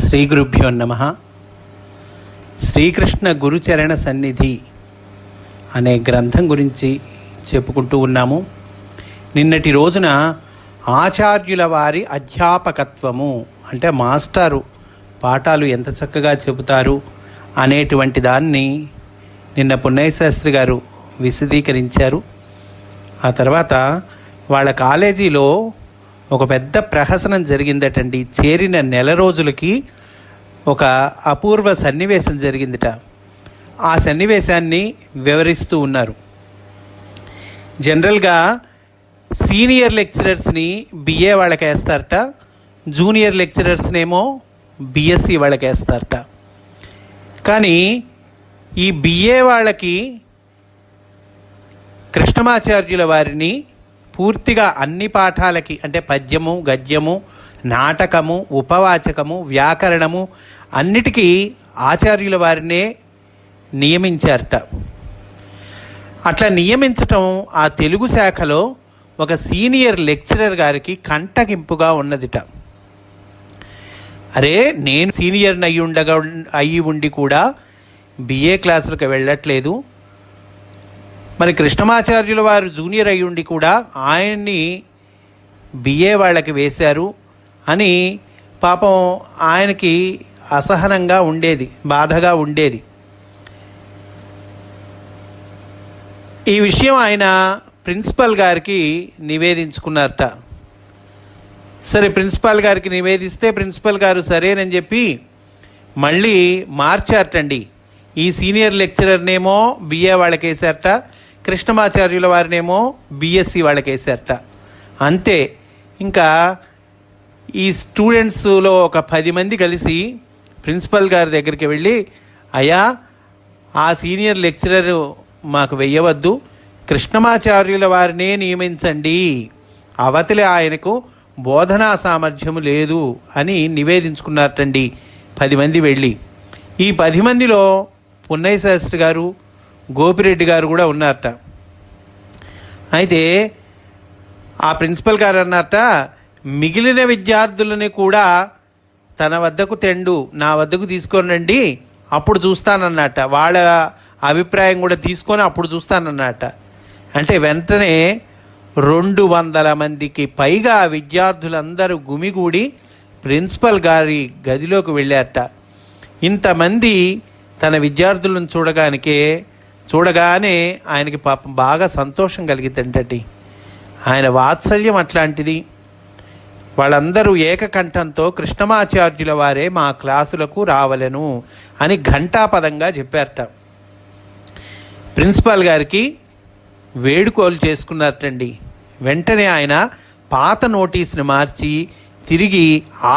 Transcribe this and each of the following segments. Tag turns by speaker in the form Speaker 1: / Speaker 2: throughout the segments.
Speaker 1: శ్రీ గురుభ్యో నమః. శ్రీకృష్ణ గురుచరణ సన్నిధి అనే గ్రంథం గురించి చెప్పుకుంటూ ఉన్నాము. నిన్నటి రోజున ఆచార్యుల వారి అధ్యాపకత్వము అంటే మాస్టారు పాఠాలు ఎంత చక్కగా చెబుతారు అనేటువంటి దాన్ని నిన్న పున్నయ్యశాస్త్రి గారు విశదీకరించారు. ఆ తర్వాత వాళ్ళ కాలేజీలో ఒక పెద్ద ప్రహసనం జరిగిందటండి. చేరిన నెల రోజులకి ఒక అపూర్వ సన్నివేశం జరిగిందట. ఆ సన్నివేశాన్ని వివరిస్తూ ఉన్నారు. జనరల్గా సీనియర్ లెక్చరర్స్ని బిఏ వాళ్ళకి వేస్తారట, జూనియర్ లెక్చరర్స్నేమో బిఎస్సి వాళ్ళకి వేస్తారట. కానీ ఈ బిఏ వాళ్ళకి కృష్ణమాచార్యుల వారిని పూర్తిగా అన్ని పాఠాలకి అంటే పద్యము, గద్యము, నాటకము, ఉపవాచకము, వ్యాకరణము అన్నిటికీ ఆచార్యుల వారినే నియమించారట. అట్లా నియమించటం ఆ తెలుగు శాఖలో ఒక సీనియర్ లెక్చరర్ గారికి కంటగింపుగా ఉన్నదిట. అరే, నేను సీనియర్ని అయ్యి ఉండి కూడా బిఏ క్లాసులకు వెళ్ళట్లేదు, మరి కృష్ణమాచార్యుల వారు జూనియర్ అయ్యి ఉండి కూడా ఆయన్ని బిఏ వాళ్ళకి వేశారు అని పాపం ఆయనకి అసహనంగా ఉండేది, బాధగా ఉండేది. ఈ విషయం ఆయన ప్రిన్సిపల్ గారికి నివేదించుకున్నారట. సరే, ప్రిన్సిపాల్ గారికి నివేదిస్తే ప్రిన్సిపల్ గారు సరేనని చెప్పి మళ్ళీ మార్చారటండి. ఈ సీనియర్ లెక్చరర్నేమో బిఏ వాళ్ళకి వేశారట, కృష్ణమాచార్యుల వారినేమో బిఎస్సి వాళ్ళకి వేశారట. అంతే. ఇంకా ఈ స్టూడెంట్స్లో ఒక 10 మంది కలిసి ప్రిన్సిపల్ గారి దగ్గరికి వెళ్ళి, అయ్యా, ఆ సీనియర్ లెక్చరర్ మాకు వెయ్యవద్దు, కృష్ణమాచార్యుల వారినే నియమించండి, అవతలి ఆయనకు బోధనా సామర్థ్యము లేదు అని నివేదించుకున్నారటండి 10 మంది వెళ్ళి. ఈ 10 మందిలో పున్నయ్యశాస్త్రి గారు, గోపిరెడ్డి గారు కూడా ఉన్నారట. అయితే ఆ ప్రిన్సిపల్ గారు అన్నారట, మిగిలిన విద్యార్థులని కూడా తన వద్దకు నా వద్దకు తీసుకొని రండి, అప్పుడు చూస్తానన్నట. వాళ్ళ అభిప్రాయం కూడా తీసుకొని అప్పుడు చూస్తానన్నట. అంటే వెంటనే 200 మందికి పైగా విద్యార్థులందరూ గుమిగూడి ప్రిన్సిపల్ గారి గదిలోకి వెళ్ళారట. ఇంతమంది తన విద్యార్థులను చూడగానే ఆయనకి పాపం బాగా సంతోషం కలిగిద్దంటండి. ఆయన వాత్సల్యం అట్లాంటిది. వాళ్ళందరూ ఏకకంఠంతో కృష్ణమాచార్యుల వారే మా క్లాసులకు రావలెను అని ఘంటాపదంగా చెప్పారట. ప్రిన్సిపాల్ గారికి వేడుకోలు చేసుకున్నారటండి. వెంటనే ఆయన పాత నోటీసుని మార్చి తిరిగి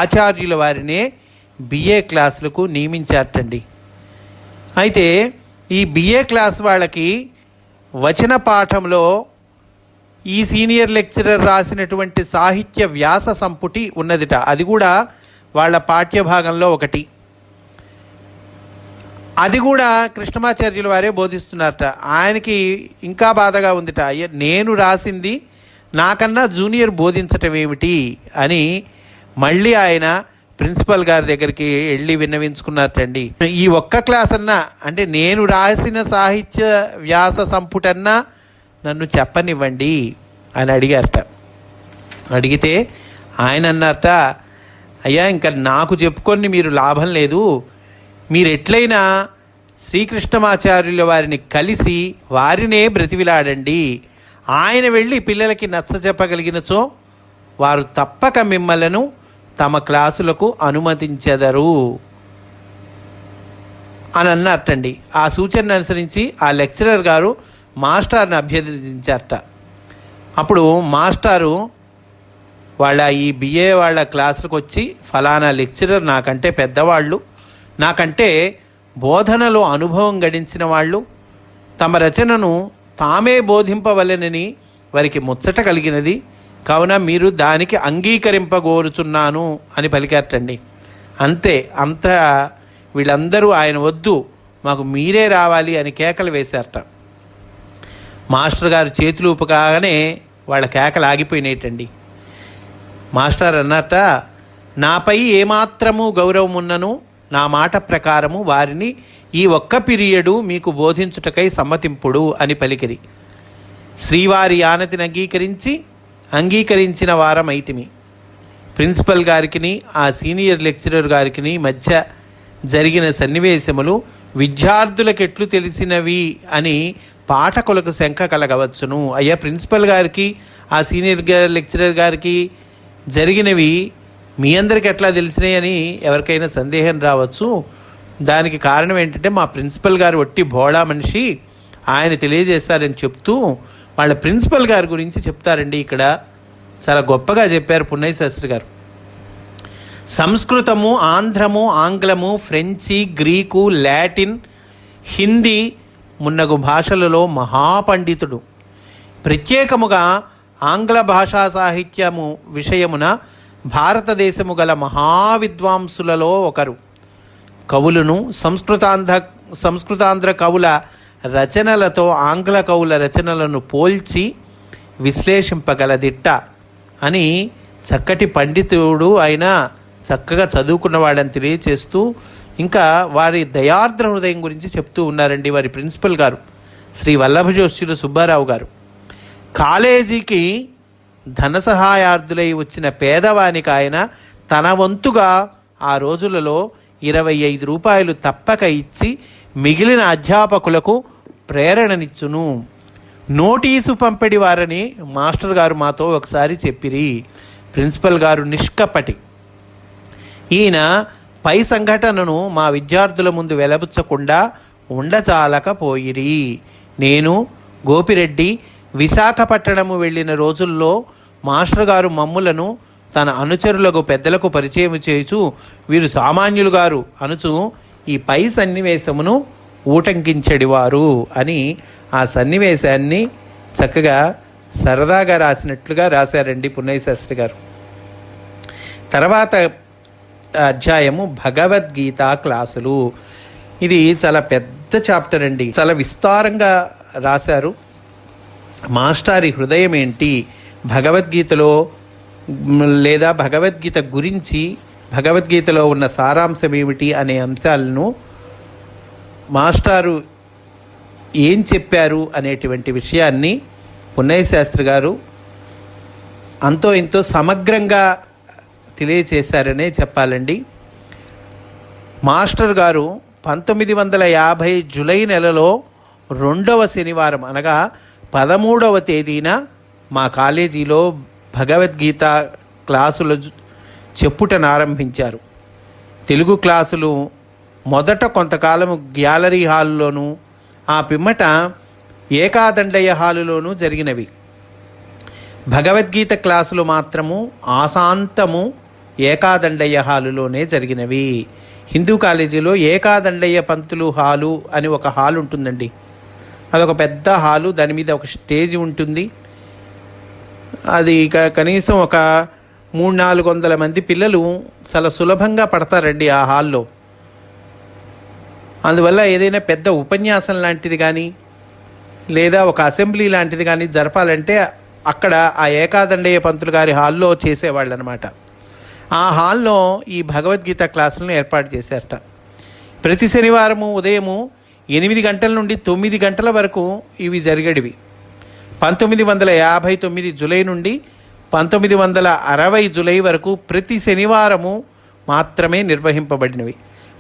Speaker 1: ఆచార్యుల వారినే బిఏ క్లాసులకు నియమించారటండి. అయితే ఈ బిఏ క్లాస్ వాళ్ళకి వచన పాఠంలో ఈ సీనియర్ లెక్చరర్ రాసినటువంటి సాహిత్య వ్యాస సంపుటి ఉన్నదిట. అది కూడా వాళ్ళ పాఠ్యభాగంలో ఒకటి. అది కూడా కృష్ణమాచార్యుల వారే బోధిస్తున్నారట. ఆయనకి ఇంకా బాధగా ఉందిట. నేను రాసింది నాకన్నా జూనియర్ బోధించటం ఏమిటి అని మళ్ళీ ఆయన ప్రిన్సిపల్ గారి దగ్గరికి వెళ్ళి విన్నవించుకున్నారటండి. ఈ ఒక్క క్లాస్ అన్నా, అంటే నేను రాసిన సాహిత్య వ్యాస సంపుటన్నా నన్ను చెప్పనివ్వండి అని అడిగారట. అడిగితే ఆయన అన్నారట, అయ్యా, ఇంకా నాకు చెప్పుకొని మీరు లాభం లేదు, మీరు ఎట్లయినా శ్రీకృష్ణమాచార్యుల వారిని కలిసి వారినే బ్రతివిలాడండి, ఆయన వెళ్ళి పిల్లలకి నచ్చ చెప్పగలిగినచో వారు తప్పక మిమ్మలను తమ క్లాసులకు అనుమతించెదరు అని అన్నట్టండి. ఆ సూచనను అనుసరించి ఆ లెక్చరర్ గారు మాస్టర్ని అభ్యర్థించారట. అప్పుడు మాస్టారు వాళ్ళ ఈ బిఏ వాళ్ళ క్లాసులకు వచ్చి, ఫలానా లెక్చరర్ నాకంటే పెద్దవాళ్ళు, నాకంటే బోధనలో అనుభవం గడించిన వాళ్ళు, తమ రచనను తామే బోధింపవలెనని వారికి ముచ్చట కలిగినది, కావున మీరు దానికి అంగీకరింపగోరుచున్నాను అని పలికారటండి. అంతే. వీళ్ళందరూ ఆయన వద్దు, మాకు మీరే రావాలి అని కేకలు వేశారట. మాస్టర్ గారు చేతులు ఊపగానే వాళ్ళ కేకలు ఆగిపోయినాయటండి. మాస్టర్ అన్నట్ట, నాపై ఏమాత్రము గౌరవమున్నను నా మాట ప్రకారము వారిని ఈ ఒక్క పీరియడు మీకు బోధించుటకై సమ్మతింపుడు అని పలికిరి. శ్రీవారి ఆనతిని అంగీకరించిన వారమైతిమి. ప్రిన్సిపల్ గారికి ఆ సీనియర్ లెక్చరర్ గారికి మధ్య జరిగిన సన్నివేశములు విద్యార్థులకు ఎట్లు తెలిసినవి అని పాఠకులకు శంక కలగవచ్చును. అయ్యా, ప్రిన్సిపల్ గారికి ఆ సీనియర్ లెక్చరర్ గారికి జరిగినవి మీ అందరికి ఎట్లా తెలిసినాయి అని ఎవరికైనా సందేహం రావచ్చు. దానికి కారణం ఏంటంటే మా ప్రిన్సిపల్ గారు ఒట్టి భోళా మనిషి, ఆయన తెలియజేస్తారని చెప్తూ వాళ్ళ ప్రిన్సిపల్ గారి గురించి చెప్తారండి. ఇక్కడ చాలా గొప్పగా చెప్పారు పున్నయ్య శాస్త్రి గారు. సంస్కృతము, ఆంధ్రము, ఆంగ్లము, ఫ్రెంచి, గ్రీకు, లాటిన్, హిందీ మున్నగు భాషలలో మహాపండితుడు. ప్రత్యేకముగా ఆంగ్ల భాషా సాహిత్యము విషయమున భారతదేశము గల మహావిద్వాంసులలో ఒకరు. కవులను సంస్కృతాంధ్ర కవుల రచనలతో ఆంగ్ల కవుల రచనలను పోల్చి విశ్లేషింపగల దిట్ట అని చక్కటి పండితుడు ఆయన, చక్కగా చదువుకున్నవాడని తెలియచేస్తూ ఇంకా వారి దయార్ద్ర హృదయం గురించి చెప్తూ ఉన్నారండి వారి ప్రిన్సిపల్ గారు శ్రీ వల్లభజోష్యులు సుబ్బారావు గారు. కాలేజీకి ధన సహాయార్థులై వచ్చిన పేదవానికి ఆయన తన వంతుగా ఆ రోజులలో 25 రూపాయలు తప్పక ఇచ్చి మిగిలిన అధ్యాపకులకు ప్రేరణనిచ్చును. నోటీసు పంపిడి వారని మాస్టర్ గారు మాతో ఒకసారి చెప్పిరి. ప్రిన్సిపల్ గారు నిష్కపటి. ఈయన పై సంఘటనను మా విద్యార్థుల ముందు వెలబుచ్చకుండా ఉండచాలకపోయిరి. నేను, గోపిరెడ్డి విశాఖపట్టణము వెళ్ళిన రోజుల్లో మాస్టర్ గారు మమ్ములను తన అనుచరులకు పెద్దలకు పరిచయం చేయుచు వీరు సామాన్యులు గారు అనుచు ఈ పై సన్నివేశమును ఊటంకించడివారు అని ఆ సన్నివేశాన్ని చక్కగా సరదాగా రాసినట్లుగా రాశారండి పున్నయ్య శాస్త్రి గారు. తర్వాత అధ్యాయము భగవద్గీత క్లాసులు. ఇది చాలా పెద్ద చాప్టర్ అండి, చాలా విస్తారంగా రాశారు. మాస్టారి హృదయం ఏంటి, భగవద్గీతలో లేదా భగవద్గీత గురించి, భగవద్గీతలో ఉన్న సారాంశం ఏమిటి అనే అంశాలను మాస్టారు ఏం చెప్పారు అనేటువంటి విషయాన్ని పున్నయ్య శాస్త్రి గారు అంతో ఇంతో సమగ్రంగా తెలియచేశారనే చెప్పాలండి. మాస్టర్ గారు 1950 జూలై నెలలో 2వ శనివారం అనగా 13వ తేదీన మా కాలేజీలో భగవద్గీత క్లాసులు చెప్పుటను ఆరంభించారు. తెలుగు క్లాసులు మొదట కొంతకాలము గ్యాలరీ హాల్లోనూ ఆ పిమ్మట ఏకాదండయ్య హాలులోనూ జరిగినవి. భగవద్గీత క్లాసులు మాత్రము ఆశాంతము ఏకాదండయ్య హాలులోనే జరిగినవి. హిందూ కాలేజీలో ఏకాదండయ్య పంతులు హాలు అని ఒక హాల్ ఉంటుందండి. అదొక పెద్ద హాలు, దాని మీద ఒక స్టేజ్ ఉంటుంది. అది కనీసం ఒక 300-400 మంది పిల్లలు చాలా సులభంగా పడతారండి ఆ హాల్లో. అందువల్ల ఏదైనా పెద్ద ఉపన్యాసం లాంటిది కానీ లేదా ఒక అసెంబ్లీ లాంటిది కానీ జరపాలంటే అక్కడ ఆ ఏకాదండయ్య పంతులు గారి హాల్లో చేసేవాళ్ళు అనమాట. ఆ హాల్లో ఈ భగవద్గీత క్లాసులను ఏర్పాటు చేశారట. ప్రతి శనివారము ఉదయము 8 గంటల నుండి 9 గంటల వరకు ఇవి జరిగేవి. 1959 జూలై నుండి 1960 జూలై వరకు ప్రతి శనివారము మాత్రమే నిర్వహింపబడినవి.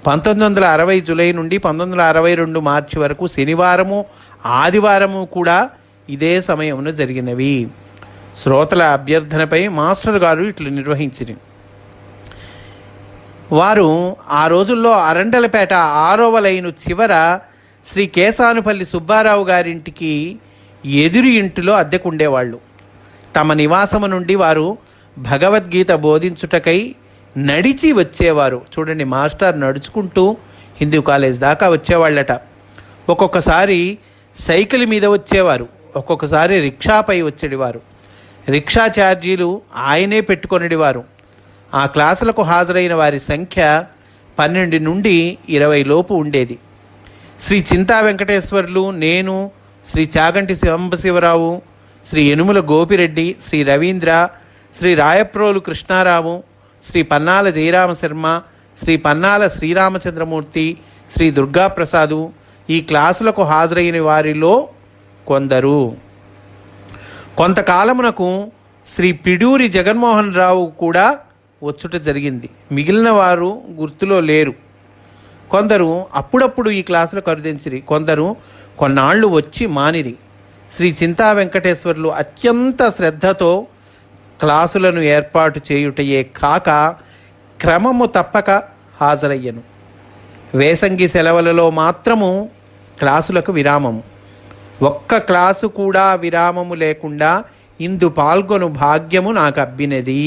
Speaker 1: 1960 జూలై నుండి 1962 మార్చి వరకు శనివారము, ఆదివారము కూడా ఇదే సమయమున జరిగినవి. శ్రోతల అభ్యర్థనపై మాస్టర్ గారు ఇట్లు నిర్వహించిరి. వారు ఆ రోజుల్లో అరండలపేట 6వ లైను చివర శ్రీ కేశానుపల్లి సుబ్బారావు గారింటికి ఎదురు ఇంటిలో అద్దెకుండేవాళ్ళు. తమ నివాసము నుండి వారు భగవద్గీత బోధించుటకై నడిచి వచ్చేవారు. చూడండి, మాస్టర్ నడుచుకుంటూ హిందూ కాలేజ్ దాకా వచ్చేవాళ్ళట. ఒక్కొక్కసారి సైకిల్ మీద వచ్చేవారు, ఒక్కొక్కసారి రిక్షాపై వచ్చేవారు. రిక్షా ఛార్జీలు ఆయనే పెట్టుకొనివారు. ఆ క్లాసులకు హాజరైన వారి సంఖ్య 12 నుండి 20 లోపు ఉండేది. శ్రీ చింతా వెంకటేశ్వర్లు, నేను, శ్రీ చాగంటి సాంబశివరావు, శ్రీ యనుమల గోపిరెడ్డి, శ్రీ రవీంద్ర, శ్రీ రాయప్రోలు కృష్ణారావు, శ్రీ పన్నాల జయరామ శర్మ, శ్రీ పన్నాల శ్రీరామచంద్రమూర్తి, శ్రీ దుర్గాప్రసాదు ఈ క్లాసులకు హాజరైన వారిలో కొందరు. కొంతకాలమునకు శ్రీ పిడూరి జగన్మోహన్ రావు కూడా వచ్చుట జరిగింది. మిగిలిన వారు గుర్తులో లేరు. కొందరు అప్పుడప్పుడు ఈ క్లాసులకు అరుదించిరి, కొందరు కొన్నాళ్ళు వచ్చి మానిరి. శ్రీ చింతా వెంకటేశ్వర్లు అత్యంత శ్రద్ధతో క్లాసులను ఏర్పాటు చేయుటయే కాక క్రమము తప్పక హాజరయ్యను. వేసంగి సెలవులలో మాత్రము క్లాసులకు విరామము. ఒక్క క్లాసు కూడా విరామము లేకుండా ఇందు పాల్గొను భాగ్యము నాకు అబ్బినది.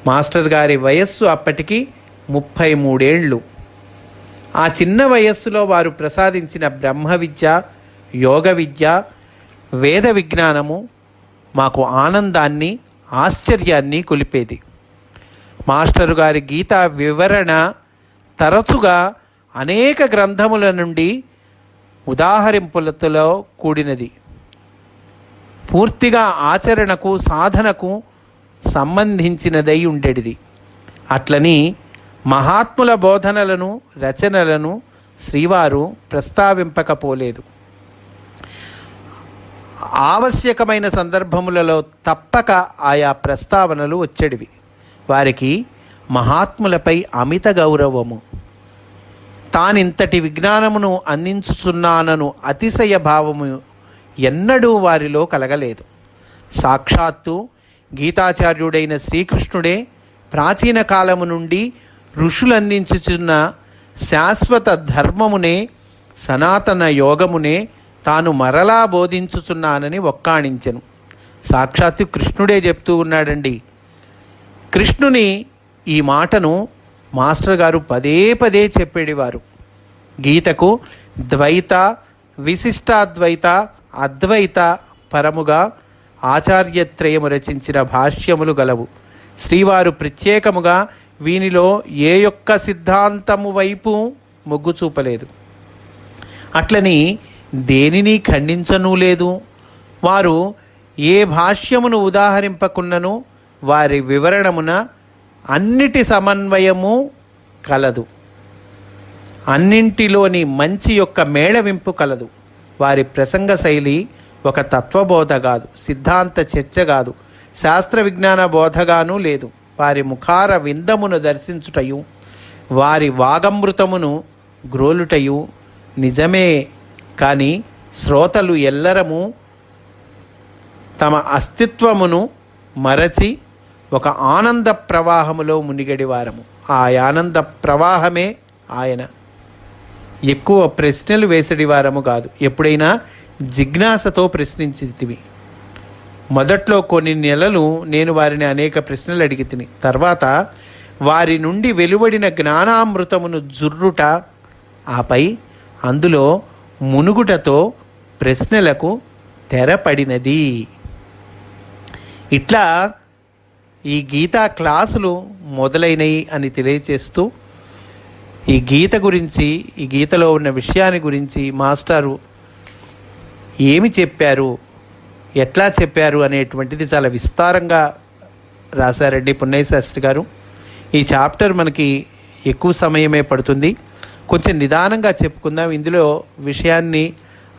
Speaker 1: మాస్టర్ గారి వయస్సు అప్పటికి 33 ఏళ్ళు. ఆ చిన్న వయస్సులో వారు ప్రసాదించిన బ్రహ్మ విద్య, యోగ విద్య, వేద విజ్ఞానము మాకు ఆనందాన్ని, ఆశ్చర్యాన్ని కొలిపేది. మాస్టరు గారి గీతా వివరణ తరచుగా అనేక గ్రంథముల నుండి ఉదాహరింపులతో కూడినది. పూర్తిగా ఆచరణకు, సాధనకు సంబంధించినదై ఉండేది. అట్లని మహాత్ముల బోధనలను, రచనలను శ్రీవారు ప్రస్తావింపకపోలేదు. ఆవశ్యకమైన సందర్భములలో తప్పక ఆయా ప్రస్తావనలు వచ్చేటివి. వారికి మహాత్ములపై అమిత గౌరవము. తానింతటి విజ్ఞానమును అందించుచున్నానను అతిశయ భావము ఎన్నడూ వారిలో కలగలేదు. సాక్షాత్తు గీతాచార్యుడైన శ్రీకృష్ణుడే ప్రాచీన కాలము నుండి ఋషులు అందించుచున్న శాశ్వత ధర్మమునే, సనాతన యోగమునే తాను మరలా బోధించుచున్నానని ఒక్కాణించెను. సాక్షాత్తు కృష్ణుడే చెప్తూ ఉన్నాడండి. కృష్ణుని ఈ మాటను మాస్టర్ గారు పదే పదే చెప్పేవారు. గీతకు ద్వైత, విశిష్టాద్వైత, అద్వైత పరముగా ఆచార్యత్రయము రచించిన భాష్యములు గలవు. శ్రీవారు ప్రత్యేకముగా వీనిలో ఏ యొక్క సిద్ధాంతము వైపు మొగ్గు చూపలేదు. అట్లని దేనిని ఖండించనూ లేదు. వారు ఏ భాష్యమును ఉదాహరింపకున్నను వారి వివరణమున అన్నిటి సమన్వయము కలదు. అన్నింటిలోని మంచి యొక్క మేళవింపు కలదు. వారి ప్రసంగ శైలి ఒక తత్వబోధ కాదు, సిద్ధాంత చర్చ కాదు, శాస్త్ర విజ్ఞాన బోధగానూ లేదు. వారి ముఖార విందమును దర్శించుటయు, వారి వాగమృతమును గ్రోలుటయు నిజమే. కానీ శ్రోతలు ఎల్లరము తమ అస్తిత్వమును మరచి ఒక ఆనంద ప్రవాహములో మునిగడివారము. ఆ ఆనంద ప్రవాహమే ఆయన. ఎక్కువ ప్రశ్నలు వేసడివారము కాదు. ఎప్పుడైనా జిజ్ఞాసతో ప్రశ్నించితివి. మొదట్లో కొన్ని నెలలు నేను వారిని అనేక ప్రశ్నలు అడిగి తిని, తర్వాత వారి నుండి వెలువడిన జ్ఞానామృతమును జుర్రుట, ఆపై అందులో మునుగుటతో ప్రశ్నలకు తెరపడినది. ఇట్లా ఈ గీతా క్లాసులు మొదలైనవి అని తెలియచేస్తూ, ఈ గీత గురించి, ఈ గీతలో ఉన్న విషయాన్ని గురించి మాస్టారు ఏమి చెప్పారు, ఎట్లా చెప్పారు అనేటువంటిది చాలా విస్తారంగా రాశారండి పున్నయ్య శాస్త్రి గారు. ఈ చాప్టర్ మనకి ఎక్కువ సమయమే పడుతుంది. కొంచెం నిదానంగా చెప్పుకుందాం. ఇందులో విషయాన్ని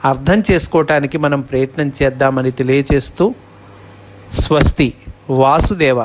Speaker 1: అర్థం చేసుకోవటానికి మనం ప్రయత్నం చేద్దామని తెలియచేస్తూ స్వస్తి. వాసుదేవ.